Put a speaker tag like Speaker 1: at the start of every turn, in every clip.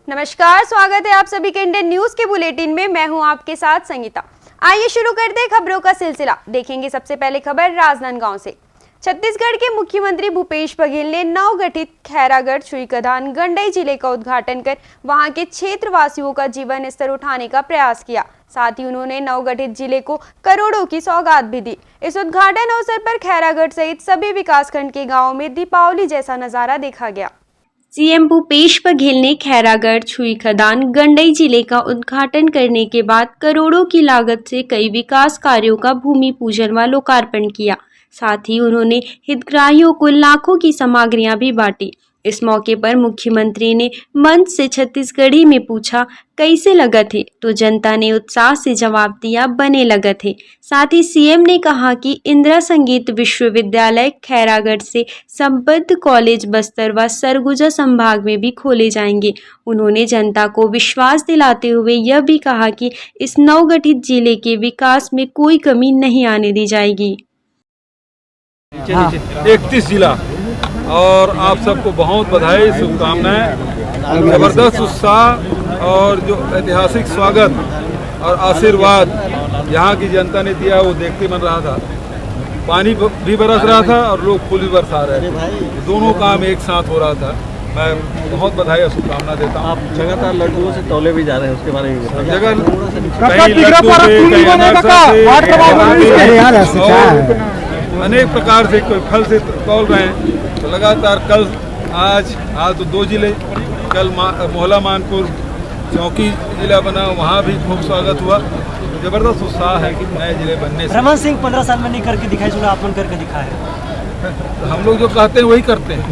Speaker 1: नमस्कार, स्वागत है आप सभी के इंडियन न्यूज के बुलेटिन में। मैं हूं आपके साथ संगीता। आइए शुरू करते हैं खबरों का सिलसिला। देखेंगे सबसे पहले खबर राजनांदगांव से। छत्तीसगढ़ के मुख्यमंत्री भूपेश बघेल ने नवगठित खैरागढ़ छुईखदान गंडई जिले का उद्घाटन कर वहां के क्षेत्रवासियों का जीवन स्तर उठाने का प्रयास किया। साथ ही उन्होंने नवगठित जिले को करोड़ों की सौगात भी दी। इस उद्घाटन अवसर पर खैरागढ़ सहित सभी विकासखंड के गाँव में दीपावली जैसा नजारा देखा गया। सीएम भूपेश बघेल ने खैरागढ़ छुईखदान गंडई जिले का उद्घाटन करने के बाद करोड़ों की लागत से कई विकास कार्यों का भूमि पूजन व लोकार्पण किया। साथ ही उन्होंने हितग्राहियों को लाखों की सामग्रियां भी बांटी। इस मौके पर मुख्यमंत्री ने मंच से छत्तीसगढ़ी में पूछा, कैसे लगा थे? तो जनता ने उत्साह से जवाब दिया, बने लगा थे। साथ ही सीएम ने कहा कि इंदिरा संगीत विश्वविद्यालय खैरागढ़ से संबद्ध कॉलेज बस्तर व सरगुजा संभाग में भी खोले जाएंगे। उन्होंने जनता को विश्वास दिलाते हुए यह भी कहा कि इस नवगठित जिले के विकास में कोई कमी नहीं आने दी जाएगी।
Speaker 2: 31 जिला और आप सबको बहुत बधाई, शुभकामनाएं। जबरदस्त उत्साह और जो ऐतिहासिक स्वागत और आशीर्वाद यहाँ की जनता ने दिया वो देखते मन रहा था। पानी भी बरस रहा था और लोग फूल भी बरसा रहे थे। दोनों काम एक साथ हो रहा था। मैं बहुत बधाई और शुभकामना देता हूँ।
Speaker 3: आप लगातार लड्डुओं से तौले भी जा रहे हैं, उसके बारे में
Speaker 2: जगह कहीं लड्डू से, कहीं अनारसा से, अनेक प्रकार से कोई फल से तौल रहे हैं। तो लगातार कल आज तो 2 जिले, कल मोहला मानपुर चौकी जिला बना, वहाँ भी खूब स्वागत हुआ। जबरदस्त उत्साह है कि नए जिले बनने से।
Speaker 3: रमन सिंह 15 साल में नहीं करके दिखाई, चुना आपने करके दिखा है।
Speaker 2: हम लोग जो कहते हैं वही करते हैं,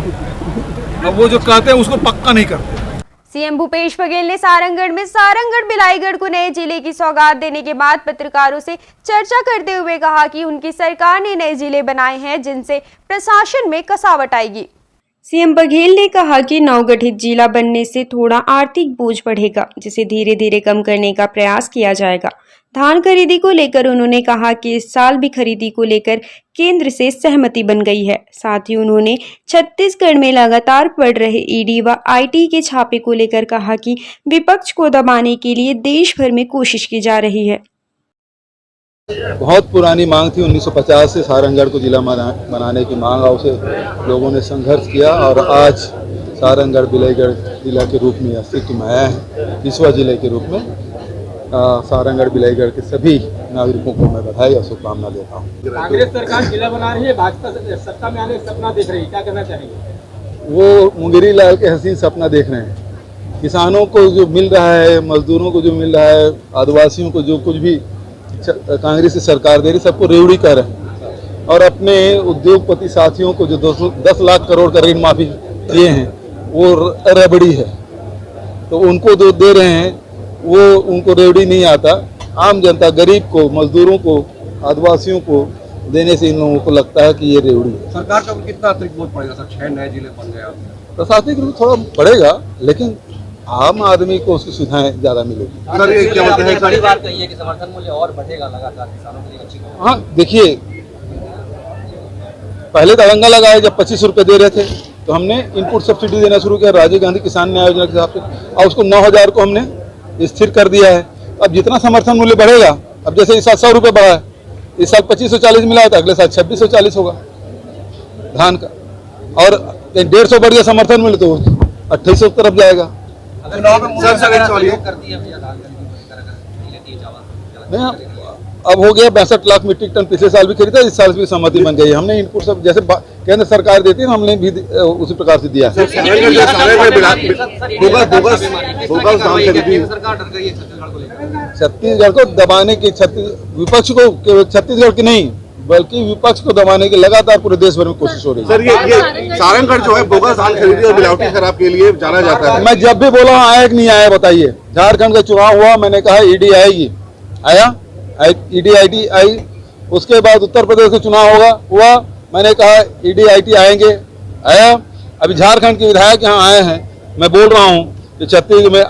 Speaker 2: अब वो जो कहते हैं उसको पक्का नहीं करते।
Speaker 1: सीएम भूपेश बघेल ने सारंगढ़ में सारंगढ़ बिलाईगढ़ को नए जिले की सौगात देने के बाद पत्रकारों से चर्चा करते हुए कहा कि उनकी सरकार ने नए जिले बनाए हैं जिनसे प्रशासन में कसावट आएगी। सीएम बघेल ने कहा कि नवगठित जिला बनने से थोड़ा आर्थिक बोझ बढ़ेगा, जिसे धीरे धीरे कम करने का प्रयास किया जाएगा। धान खरीदी को लेकर उन्होंने कहा कि इस साल भी खरीदी को लेकर केंद्र से सहमति बन गई है। साथ ही उन्होंने छत्तीसगढ़ में लगातार बढ़ रहे ईडी व आईटी के छापे को लेकर कहा कि विपक्ष को दबाने के लिए देश भर में कोशिश की जा रही है।
Speaker 4: बहुत पुरानी मांग थी, 1950 से सारंगढ़ को जिला बनाने की मांग, और उसे लोगों ने संघर्ष किया और आज सारंगढ़ बिलाईगढ़ जिला के रूप में अस्तित्व में आया है। 20वां जिले के रूप में सारंगढ़ बिलाईगढ़ के सभी नागरिकों को मैं बधाई और शुभकामना देता हूँ।
Speaker 5: कांग्रेस सरकार जिला बना रही है, भाजपा सत्ता में आने का सपना देख रही है, क्या कहना चाहेंगे?
Speaker 4: वो मुंगेरी लाल के हसीन सपना देख रहे हैं। किसानों को जो मिल रहा है, मजदूरों को जो मिल रहा है, आदिवासियों को जो कुछ भी कांग्रेस की सरकार दे रही, सबको रेवड़ी कर है। और अपने उद्योगपति साथियों को जो 10 लाख करोड़ का ऋण माफी दिए हैं वो रबड़ी है, तो उनको जो दे रहे हैं वो उनको रेवड़ी नहीं आता। आम जनता, गरीब को, मजदूरों को, आदिवासियों को देने से इन लोगों को लगता है कि ये रेवड़ी है।
Speaker 5: सरकार का कितना अतिरिक्त बोझ पड़ेगा सर? 6 नए जिले बन गए।
Speaker 4: प्रशासनिक रूप थोड़ा बढ़ेगा, लेकिन आम आदमी को उसकी सुविधाएं ज्यादा मिलेगी।
Speaker 5: सर, ये क्या होता है? बड़ी बात कही है कि समर्थन मूल्य और बढ़ेगा लगातार किसानों के लिए अच्छी।
Speaker 4: हाँ, देखिए, पहले दबंगा लगाया जब 25 रुपए दे रहे थे, तो हमने इनपुट सब्सिडी देना शुरू किया राजीव गांधी किसान न्याय योजना के हिसाब से, और उसको 9000 को हमने स्थिर कर दिया है। अब जितना समर्थन मूल्य बढ़ेगा, अब जैसे इस साल 100 रुपये बढ़ा है, इस साल 2540 मिला है, तो अगले साल 2640 होगा धान का, और 150 बढ़ गया समर्थन मूल्य तो 2800 तरफ जाएगा। अब हो गया 62 लाख मीट्रिक टन, पिछले साल भी खरीदा, इस साल भी सहमति बन गई। हमने इनपुट सब जैसे केंद्र सरकार देती है, हमने भी उसी प्रकार से दिया है। छत्तीसगढ़ को दबाने की, विपक्ष को, छत्तीसगढ़ की नहीं बल्कि विपक्ष को दबाने की लगातार पूरे देश भर में कोशिश हो रही है।
Speaker 6: सर, ये सारंगढ़ जो है बोगस धान खरीदी और मिलावटी शराब के लिए जाना जाता है।
Speaker 4: मैं जब भी बोला हूँ आया कि नहीं आया बताइए। झारखंड का चुनाव हुआ, मैंने कहा ईडी आएगी, आया, ईडी आईटी आई। उसके बाद उत्तर प्रदेश का चुनाव हुआ, मैंने कहा ईडी आईटी आएंगे, आया। अभी झारखंड के विधायक यहाँ आए हैं, मैं बोल रहा हूँ कि छत्तीसगढ़ में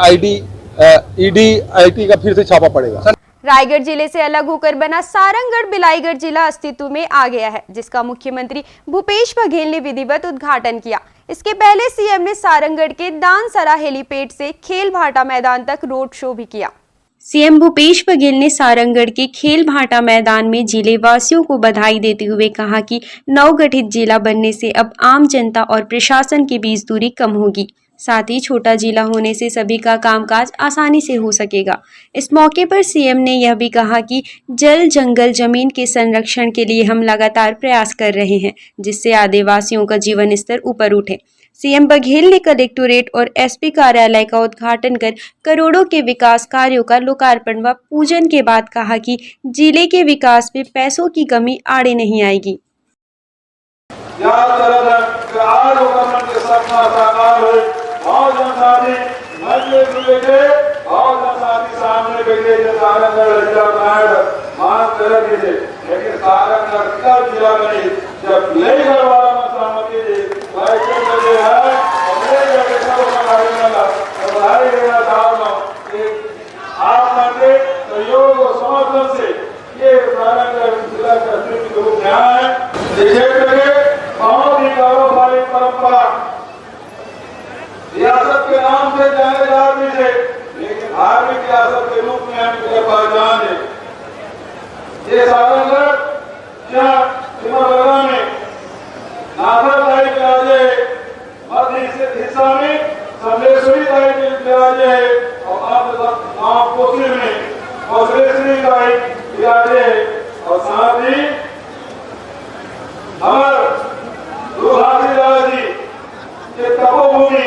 Speaker 4: ईडी आईटी का फिर से छापा पड़ेगा।
Speaker 1: रायगढ़ जिले से अलग होकर बना सारंगगढ़ बिलाईगढ़ जिला अस्तित्व में आ गया है, जिसका मुख्यमंत्री भूपेश बघेल ने विधिवत उद्घाटन किया। इसके पहले सीएम ने सारंगगढ़ के दानसरा हेलीपैड से खेल भाटा मैदान तक रोड शो भी किया। सीएम भूपेश बघेल ने सारंगगढ़ के खेल भाटा मैदान में जिले वासियों को बधाई देते हुए कहा कि नवगठित जिला बनने से अब आम जनता और प्रशासन के बीच दूरी कम होगी। साथ ही छोटा जिला होने से सभी का कामकाज आसानी से हो सकेगा। इस मौके पर सीएम ने यह भी कहा कि जल, जंगल, जमीन के संरक्षण के लिए हम लगातार प्रयास कर रहे हैं, जिससे आदिवासियों का जीवन स्तर ऊपर उठे। सीएम बघेल ने कलेक्टोरेट और एसपी कार्यालय का उद्घाटन कर करोड़ों के विकास कार्यों का लोकार्पण व पूजन के बाद कहा कि जिले के विकास में पैसों की कमी आड़े नहीं आएगी।
Speaker 2: रियासत के नाम से जाने जाने से, लेकिन धार्मिक रियासत के रूप में हम इसे पहचान है। ये सारंगगढ़ सिमरगढ़ में नागर दाई विराजे, मध्य हिस्सा में संदेश्वरी दाई विराजे और आप कोसी में कौशलेश्वरी दाई विराजे और साथ ही हमारे गुरु घासीदास जी के तपोभूमि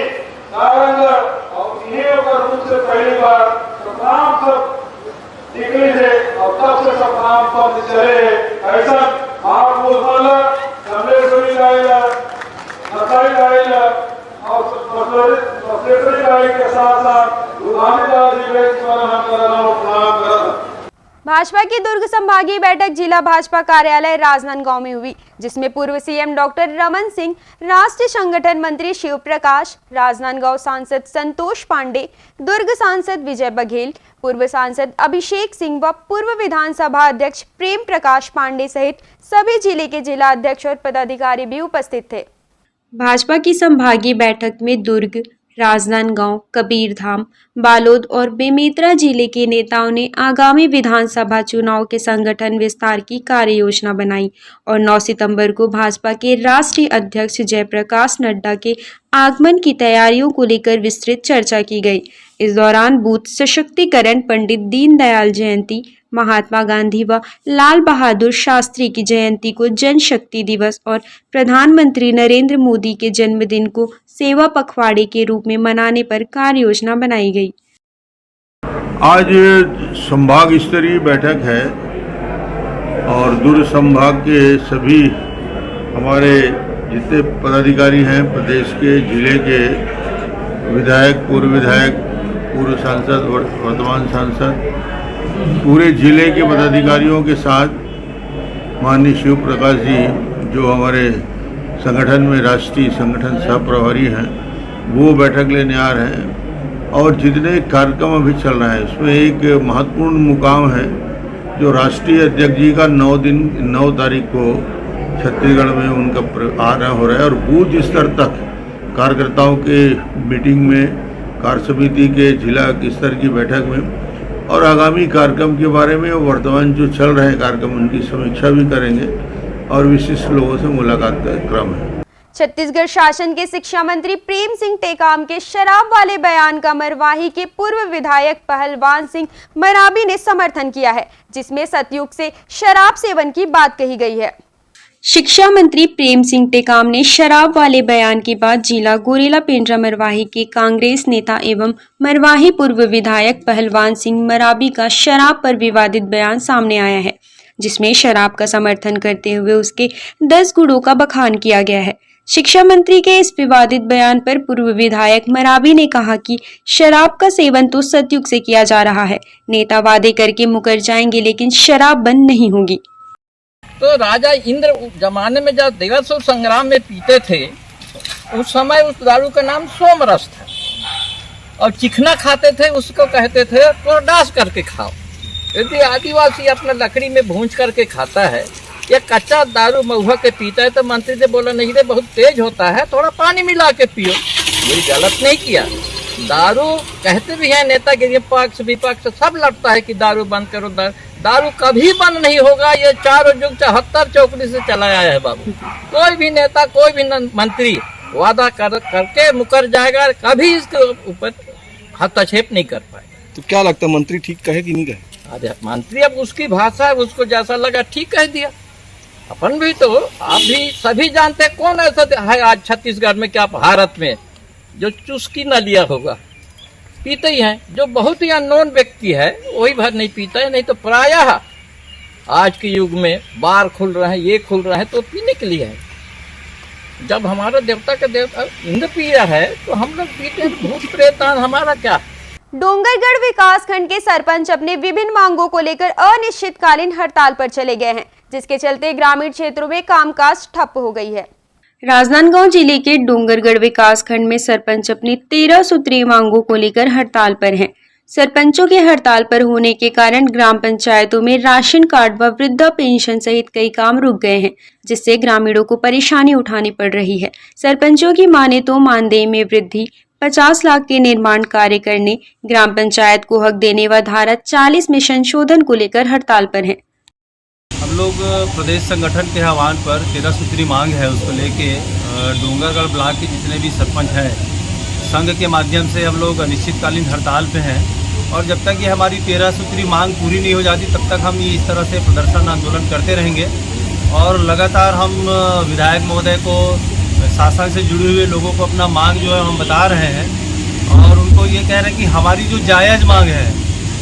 Speaker 2: सारंगगढ़ और इन्हीं का रूप से पहली बार सतनाम सब निकली थे और तब से सतनाम पंथ चले। ऐसा महापुरुष संदेश्वरी गायला, नसाई गायला और कौशलेश्वरी गाय के साथ साथ गुरुदास जी के स्मरण करना और प्रणाम करना।
Speaker 1: भाजपा की दुर्ग संभागीय बैठक जिला भाजपा कार्यालय राजनांदगांव में हुई, जिसमें पूर्व सीएम डॉक्टर रमन सिंह, राष्ट्रीय संगठन मंत्री शिव प्रकाश, राजनांदगांव सांसद संतोष पांडे, दुर्ग सांसद विजय बघेल, पूर्व सांसद अभिषेक सिंह व पूर्व विधानसभा अध्यक्ष प्रेम प्रकाश पांडे सहित सभी जिले के जिला अध्यक्ष और पदाधिकारी भी उपस्थित थे। भाजपा की संभागीय बैठक में दुर्ग, राजनांदगांव, कबीरधाम, बालोद और बेमेतरा जिले के नेताओं ने आगामी विधानसभा चुनाव के संगठन विस्तार की कार्य योजना बनाई और 9 सितंबर को भाजपा के राष्ट्रीय अध्यक्ष जयप्रकाश नड्डा के आगमन की तैयारियों को लेकर विस्तृत चर्चा की गई। इस दौरान बूथ सशक्तिकरण, पंडित दीनदयाल जयंती, महात्मा गांधी व लाल बहादुर शास्त्री की जयंती को जनशक्ति दिवस और प्रधानमंत्री नरेंद्र मोदी के जन्मदिन को सेवा पखवाड़े के रूप में मनाने पर कार्य योजना बनाई गई।
Speaker 7: आज संभाग स्तरीय बैठक है और दुर्ग संभाग के सभी हमारे जितने पदाधिकारी हैं, प्रदेश के, जिले के विधायक, पूर्व सांसद, वर्तमान सांसद, पूरे जिले के पदाधिकारियों के साथ माननीय शिव प्रकाश जी जो हमारे संगठन में राष्ट्रीय संगठन सह प्रभारी हैं, वो बैठक लेने आ रहे हैं। और जितने कार्यक्रम अभी चल रहे हैं उसमें एक महत्वपूर्ण मुकाम है जो राष्ट्रीय अध्यक्ष जी का 9 तारीख को छत्तीसगढ़ में उनका आना हो रहा है और बूथ स्तर तक कार्यकर्ताओं के मीटिंग में, कार्य समिति के जिला स्तर की बैठक में और आगामी कार्यक्रम के बारे में, वर्तमान जो चल रहे कार्यक्रम उनकी समीक्षा भी करेंगे और विशिष्ट लोगों से मुलाकात का क्रम है।
Speaker 1: छत्तीसगढ़ शासन के शिक्षा मंत्री प्रेम सिंह टेकाम के शराब वाले बयान का मरवाही के पूर्व विधायक पहलवान सिंह मराबी ने समर्थन किया है, जिसमें सतयुग से शराब सेवन की बात कही गई है। शिक्षा मंत्री प्रेम सिंह टेकाम ने शराब वाले बयान के बाद जिला गोरेला पेंड्रा मरवाही के कांग्रेस नेता एवं मरवाही पूर्व विधायक पहलवान सिंह मराबी का शराब पर विवादित बयान सामने आया है, जिसमें शराब का समर्थन करते हुए उसके 10 गुणों का बखान किया गया है। शिक्षा मंत्री के इस विवादित बयान पर पूर्व विधायक मराबी ने कहा कि शराब का सेवन तो सतयुग से किया जा रहा है, नेता वादे करके मुकर जाएंगे लेकिन शराब बंद नहीं होगी।
Speaker 8: तो राजा इंद्र जमाने में जब देवासुर संग्राम में पीते थे, उस समय उस दारू का नाम सोमरस था और चिकना खाते थे, उसको कहते थे कोरडास करके खाओ। यदि आदिवासी अपना लकड़ी में भूंज करके खाता है या कच्चा दारू महुआ के पीता है तो मंत्री ने बोला नहीं रे बहुत तेज होता है, थोड़ा पानी मिला के पियो। कोई गलत नहीं किया। दारू कहते भी हैं नेतागिरी पक्ष विपक्ष सब लड़ता है कि दारू बंद करो, दारू कभी बंद नहीं होगा। ये चारों युग 74 चौकड़ी से चला आया है बाबू। कोई भी नेता कोई भी मंत्री वादा करके मुकर जाएगा, कभी इसके ऊपर हस्तक्षेप नहीं कर पाए।
Speaker 6: तो क्या लगता है मंत्री ठीक कहे कि नहीं कहे?
Speaker 8: अरे मंत्री अब उसकी भाषा है, उसको जैसा लगा ठीक कह दिया। अपन भी तो आप भी सभी जानते हैं कौन ऐसा है आज छत्तीसगढ़ में क्या भारत में जो चुस्की न लिया होगा, पीते ही हैं। जो बहुत ही अननोन व्यक्ति है वही भर नहीं पीता है, नहीं तो प्रायः आज के युग में बार खुल रहे हैं, ये खुल रहे हैं तो पीने के लिए है। जब हमारा देवता का देवता इंद्र पी रहा है तो हम लोग पीते हैं, भूत प्रेतान हमारा क्या।
Speaker 1: डोंगरगढ़ विकास खंड के सरपंच अपने विभिन्न मांगों को लेकर अनिश्चितकालीन हड़ताल पर चले गए हैं, जिसके चलते ग्रामीण क्षेत्रों में कामकाज ठप हो गई है। राजनांदगांव जिले के डोंगरगढ़ विकास खंड में सरपंच अपनी 13 सूत्रीय मांगों को लेकर हड़ताल पर हैं। सरपंचों के हड़ताल पर होने के कारण ग्राम पंचायतों में राशन कार्ड व वृद्धा पेंशन सहित कई काम रुक गए हैं, जिससे ग्रामीणों को परेशानी उठानी पड़ रही है। सरपंचों की माने तो मानदेय में वृद्धि, 50 लाख के निर्माण कार्य करने, ग्राम पंचायत को हक देने व धारा 40 में संशोधन को लेकर हड़ताल पर हैं।
Speaker 9: हम लोग प्रदेश संगठन के आह्वान पर 13 सूत्री मांग है, उसको लेके डोंगरगढ़ ब्लॉक के जितने भी सरपंच हैं संघ के माध्यम से हम लोग अनिश्चितकालीन हड़ताल पे हैं। और जब तक ये हमारी 13 सूत्री मांग पूरी नहीं हो जाती तब तक हम ये इस तरह से प्रदर्शन आंदोलन करते रहेंगे। और लगातार हम विधायक महोदय को, शासन से जुड़े हुए लोगों को अपना मांग जो है हम बता रहे हैं और उनको ये कह रहे हैं कि हमारी जो जायज़ मांग है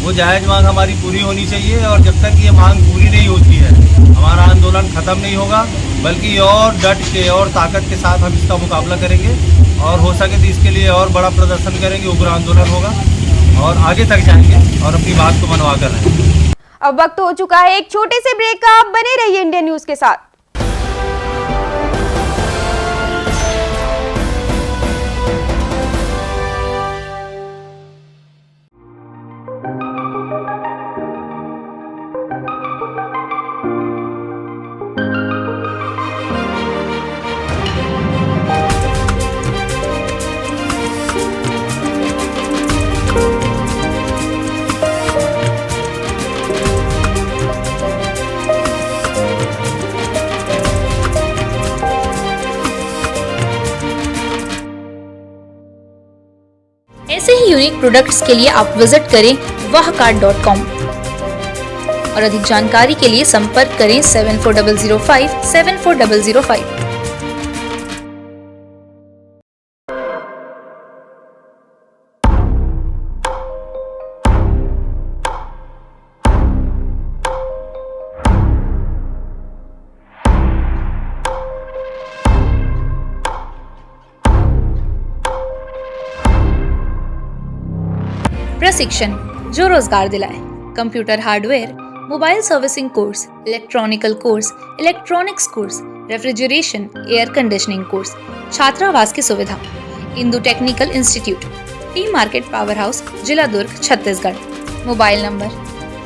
Speaker 9: वो जायज़ मांग हमारी पूरी होनी चाहिए। और जब तक ये मांग पूरी नहीं होती है हमारा आंदोलन ख़त्म नहीं होगा, बल्कि और डट के और ताकत के साथ हम इसका मुकाबला करेंगे और हो सके तो इसके लिए और बड़ा प्रदर्शन करेंगे, उग्र आंदोलन होगा और आगे तक जाएंगे और अपनी बात को मनवा कर रहे हैं।
Speaker 1: अब वक्त हो चुका है एक छोटे से ब्रेक का, आप बने रहिए इंडिया न्यूज के साथ।
Speaker 10: ऐसे ही यूनिक प्रोडक्ट्स के लिए आप विजिट करें wahcard.com और अधिक जानकारी के लिए संपर्क करें 7400574005। प्रशिक्षण जो रोजगार दिलाए, computer hardware, mobile servicing course, electronical course, electronics course, refrigeration, air conditioning course, छात्रावास की सुविधा। Indu technical institute, T market power house, जिला दुर्ग, छत्तीसगढ़। Mobile number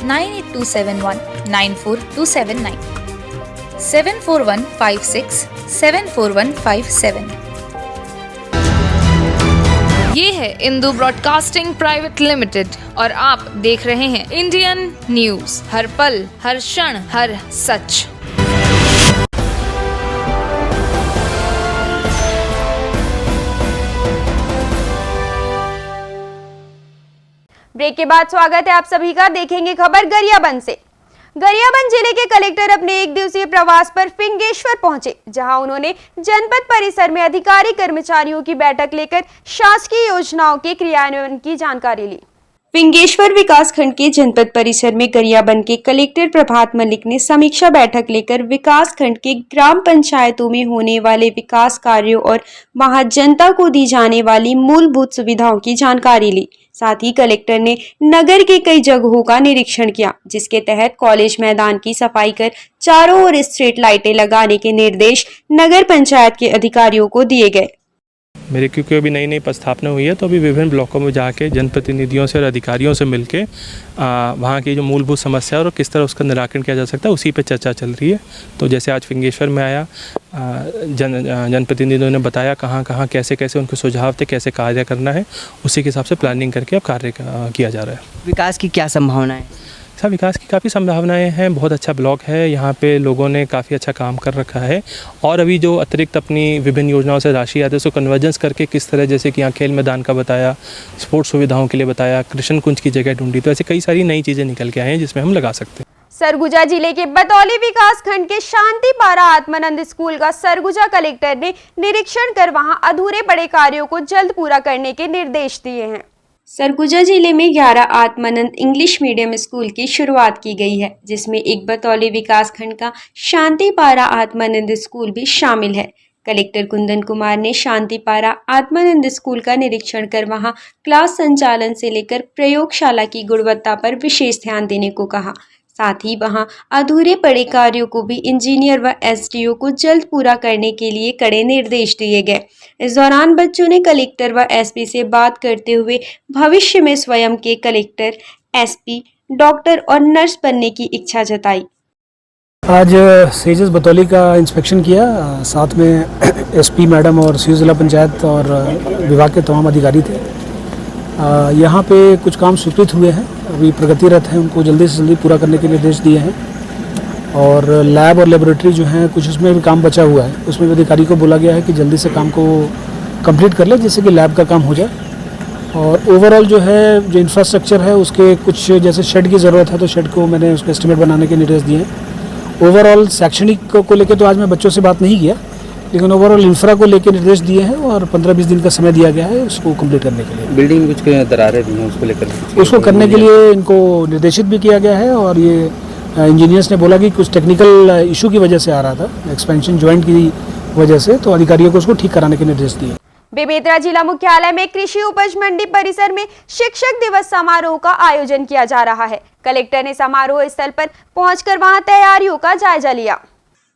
Speaker 10: 9827194279, 7415674157। ये है इंदु ब्रॉडकास्टिंग प्राइवेट लिमिटेड और आप देख रहे हैं इंडियन न्यूज, हर पल, हर क्षण, हर सच।
Speaker 1: ब्रेक के बाद स्वागत है आप सभी का। देखेंगे खबर गरियाबंद से। गरियाबंद जिले के कलेक्टर अपने एक दिवसीय प्रवास पर फिंगेश्वर पहुंचे, जहां उन्होंने जनपद परिसर में अधिकारी कर्मचारियों की बैठक लेकर शासकीय योजनाओं के क्रियान्वयन की जानकारी ली। फिंगेश्वर विकासखंड के जनपद परिसर में गरियाबंद के कलेक्टर प्रभात मलिक ने समीक्षा बैठक लेकर विकासखंड के ग्राम पंचायतों में होने वाले विकास कार्यों और वहां जनता को दी जाने वाली मूलभूत सुविधाओं की जानकारी ली। साथ ही कलेक्टर ने नगर के कई जगहों का निरीक्षण किया, जिसके तहत कॉलेज मैदान की सफाई कर चारों ओर स्ट्रीट लाइटें लगाने के निर्देश नगर पंचायत के अधिकारियों को दिए गए।
Speaker 11: मेरे क्योंकि अभी नई नई पदस्थापना हुई है, तो अभी विभिन्न ब्लॉकों में जाके जनप्रतिनिधियों से और अधिकारियों से मिलके वहाँ की जो मूलभूत समस्या और किस तरह उसका निराकरण किया जा सकता है, उसी पे चर्चा चल रही है। तो जैसे आज फिंगेश्वर में आया, जनप्रतिनिधियों ने बताया कहाँ कहाँ कैसे कैसे उनके सुझाव थे, कैसे कार्य करना है, उसी के हिसाब से प्लानिंग करके अब कार्य किया जा रहा है।
Speaker 12: विकास की क्या संभावना है?
Speaker 11: सर, विकास की काफ़ी संभावनाएं हैं, बहुत अच्छा ब्लॉक है, यहाँ पे लोगों ने काफ़ी अच्छा काम कर रखा है। और अभी जो अतिरिक्त अपनी विभिन्न योजनाओं से राशि आती है उसको कन्वर्जेंस करके किस तरह, जैसे कि यहाँ खेल मैदान का बताया, स्पोर्ट्स सुविधाओं के लिए बताया, कृष्ण कुंज की जगह ढूंढी, तो ऐसे कई सारी नई चीज़ें निकल के आए हैं जिसमें हम लगा सकते हैं।
Speaker 1: सरगुजा जिले के बतौली विकास खंड के शांतिपारा आत्मानंद स्कूल का सरगुजा कलेक्टर ने निरीक्षण कर वहां अधूरे पड़े कार्यों को जल्द पूरा करने के निर्देश दिए हैं। सरगुजा जिले में 11 आत्मानंद इंग्लिश मीडियम स्कूल की शुरुआत की गई है, जिसमें एक बतौली विकास खंड का शांतिपारा आत्मानंद स्कूल भी शामिल है। कलेक्टर कुंदन कुमार ने शांतिपारा आत्मानंद स्कूल का निरीक्षण कर वहां क्लास संचालन से लेकर प्रयोगशाला की गुणवत्ता पर विशेष ध्यान देने को कहा। साथ ही वहां अधूरे पड़े कार्यों को भी इंजीनियर व एसडीओ को जल्द पूरा करने के लिए कड़े निर्देश दिए गए। इस दौरान बच्चों ने कलेक्टर व एसपी से बात करते हुए भविष्य में स्वयं के कलेक्टर, एसपी, डॉक्टर और नर्स बनने की इच्छा जताई।
Speaker 13: आज सेजस बतौली का इंस्पेक्शन किया, साथ में एसपी मैडम और सीओ जिला पंचायत और विभाग के तमाम अधिकारी थे। यहाँ पे कुछ काम स्वीकृत हुए हैं, अभी प्रगतिरत हैं, उनको जल्दी से जल्दी पूरा करने के निर्देश दिए हैं। और लैब और लेबोरेटरी जो हैं कुछ उसमें भी काम बचा हुआ है, उसमें भी अधिकारी को बोला गया है कि जल्दी से काम को कंप्लीट कर ले, जिससे कि लैब का काम हो जाए। और ओवरऑल जो है जो इंफ्रास्ट्रक्चर है उसके कुछ जैसे शेड की ज़रूरत है, तो शेड को मैंने उसका एस्टिमेट बनाने के निर्देश दिए हैं। ओवरऑल शैक्षणिक को लेकर तो आज मैं बच्चों से बात नहीं किया, लेकिन ओवरऑल इंफ्रा को लेकर निर्देश दिए हैं और 15-20 दिन का समय दिया गया है उसको कंप्लीट करने के लिए।
Speaker 12: बिल्डिंग में कुछ दरारें भी हैं, उसको लेकर
Speaker 13: उसको करने के लिए इनको निर्देशित भी किया गया है। और ये इंजीनियर्स ने बोला कि कुछ टेक्निकल इशू की वजह से आ रहा था, एक्सपेंशन जॉइंट की वजह से, तो अधिकारियों को उसको ठीक कराने के निर्देश दिए।
Speaker 1: बेमेतरा जिला मुख्यालय में कृषि उपज मंडी परिसर में शिक्षक दिवस समारोह का आयोजन किया जा रहा है। कलेक्टर ने समारोह स्थल पर पहुंचकर वहां तैयारियों का जायजा लिया।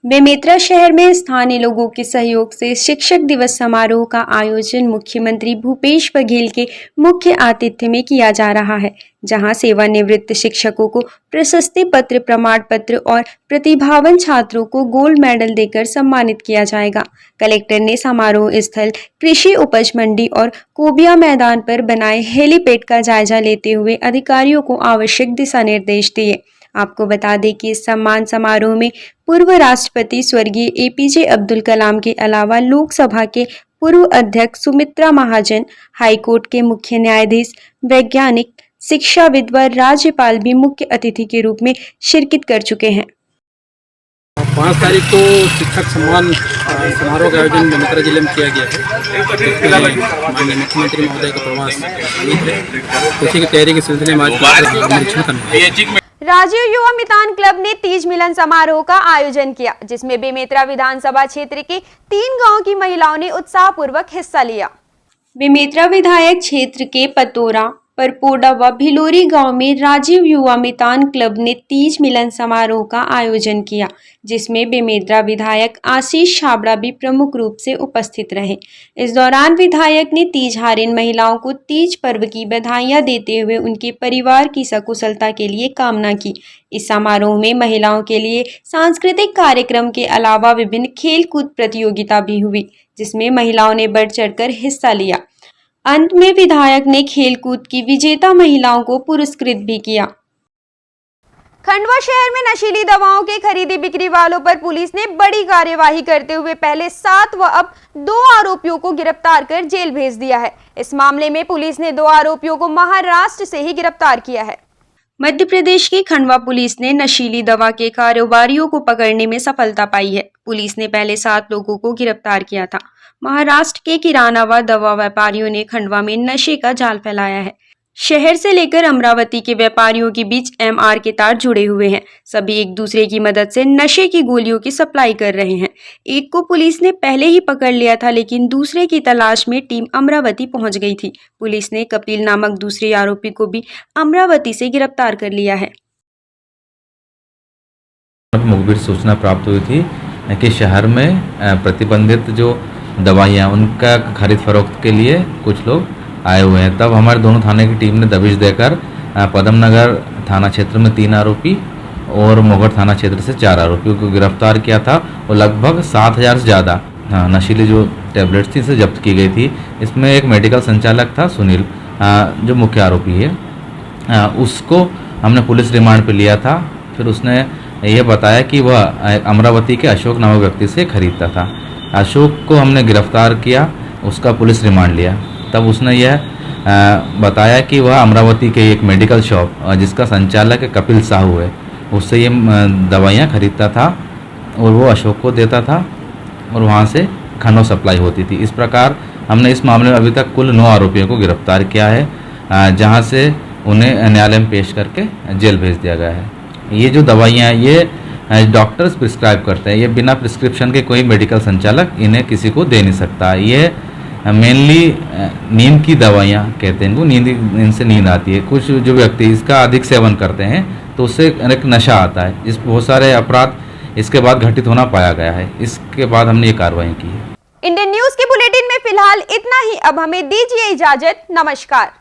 Speaker 1: बेमेतरा शहर में स्थानीय लोगों के सहयोग से शिक्षक दिवस समारोह का आयोजन मुख्यमंत्री भूपेश बघेल के मुख्य आतिथ्य में किया जा रहा है, जहां सेवानिवृत्त शिक्षकों को प्रशस्ति पत्र, प्रमाण पत्र और प्रतिभावान छात्रों को गोल्ड मेडल देकर सम्मानित किया जाएगा। कलेक्टर ने समारोह स्थल, कृषि उपज मंडी और कोबिया मैदान पर बनाए हेलीपैड का जायजा लेते हुए अधिकारियों को आवश्यक दिशा निर्देश दिए। आपको बता दें कि इस सम्मान समारोह में पूर्व राष्ट्रपति स्वर्गीय एपीजे अब्दुल कलाम के अलावा लोकसभा के पूर्व अध्यक्ष सुमित्रा महाजन, हाईकोर्ट के मुख्य न्यायाधीश, वैज्ञानिक, शिक्षाविद व राज्यपाल भी मुख्य अतिथि के रूप में शिरकत कर चुके हैं।
Speaker 5: 5 तारीख को शिक्षक सम्मान समारोह का आयोजन बेमेतरा जिले में किया गया है। माननीय मुख्यमंत्री महोदय का प्रवास उसी की तैयारी के सिलसिले में आज निरीक्षण करना।
Speaker 1: राजीव युवा मितान क्लब ने तीज मिलन समारोह का आयोजन किया, जिसमें बेमेतरा विधानसभा क्षेत्र के 3 गांव की महिलाओं ने उत्साहपूर्वक हिस्सा लिया। बेमेतरा विधायक क्षेत्र के पतोरा, परपोडा व भिलोरी गांव में राजीव युवा मितान क्लब ने तीज मिलन समारोह का आयोजन किया, जिसमें बेमेतरा विधायक आशीष छाबड़ा भी प्रमुख रूप से उपस्थित रहे। इस दौरान विधायक ने तीजहारिन महिलाओं को तीज पर्व की बधाइयां देते हुए उनके परिवार की सकुशलता के लिए कामना की। इस समारोह में महिलाओं के लिए सांस्कृतिक कार्यक्रम के अलावा विभिन्न खेल कूद प्रतियोगिता भी हुई, जिसमें महिलाओं ने बढ़ चढ़कर हिस्सा लिया। अंत में विधायक ने खेलकूद की विजेता महिलाओं को पुरस्कृत भी किया। खंडवा शहर में नशीली दवाओं के खरीदी बिक्री वालों पर पुलिस ने बड़ी कार्यवाही करते हुए पहले 7 व अब 2 आरोपियों को गिरफ्तार कर जेल भेज दिया है। इस मामले में पुलिस ने 2 आरोपियों को महाराष्ट्र से ही गिरफ्तार किया है। मध्य प्रदेश की खंडवा पुलिस ने नशीली दवा के कारोबारियों को पकड़ने में सफलता पाई है। पुलिस ने पहले 7 लोगों को गिरफ्तार किया था। महाराष्ट्र के किराना व दवा व्यापारियों ने खंडवा में नशे का जाल फैलाया है। शहर से लेकर अमरावती के व्यापारियों के बीच एमआर के तार जुड़े हुए हैं। सभी एक दूसरे की मदद से नशे की गोलियों की सप्लाई कर रहे हैं। एक को पुलिस ने पहले ही पकड़ लिया था, लेकिन दूसरे की तलाश में टीम अमरावती पहुंच गई थी। पुलिस ने कपिल नामक दूसरे आरोपी को भी अमरावती से गिरफ्तार कर लिया है।
Speaker 14: मुखबिर सूचना प्राप्त हुई थी कि शहर में प्रतिबंधित जो दवाइयाँ उनका खरीद फरोख्त के लिए कुछ लोग आए हुए हैं। तब हमारे दोनों थाने की टीम ने दबिश देकर पदम नगर थाना क्षेत्र में 3 आरोपी और मोगढ़ थाना क्षेत्र से 4 आरोपियों को गिरफ्तार किया था और लगभग 7,000 से ज़्यादा नशीली जो टैबलेट्स थी इसे जब्त की गई थी। इसमें एक मेडिकल संचालक था सुनील, जो मुख्य आरोपी है, उसको हमने पुलिस रिमांड पे लिया था। फिर उसने यह बताया कि वह अमरावती के अशोक नामक व्यक्ति से खरीदता था। अशोक को हमने गिरफ्तार किया, उसका पुलिस रिमांड लिया। तब उसने यह बताया कि वह अमरावती के एक मेडिकल शॉप जिसका संचालक कपिल साहू है, उससे ये दवाइयाँ खरीदता था और वो अशोक को देता था और वहाँ से खनौ सप्लाई होती थी। इस प्रकार हमने इस मामले में अभी तक कुल 9 आरोपियों को गिरफ्तार किया है, जहाँ से उन्हें न्यायालय में पेश करके जेल भेज दिया गया है। ये जो दवाइयाँ ये डॉक्टर्स प्रिस्क्राइब करते हैं, ये बिना प्रिस्क्रिप्शन के कोई मेडिकल संचालक इन्हें किसी को दे नहीं सकता। ये मेनली नींद की दवाइयाँ कहते हैं, इनसे नींद आती है। कुछ जो व्यक्ति इसका अधिक सेवन करते हैं तो उससे एक नशा आता है। इस बहुत सारे अपराध इसके बाद घटित होना पाया गया है। इसके बाद हमने ये कार्रवाई की है।
Speaker 1: इंडियन न्यूज के बुलेटिन में फिलहाल इतना ही। अब हमें दीजिए इजाजत। नमस्कार।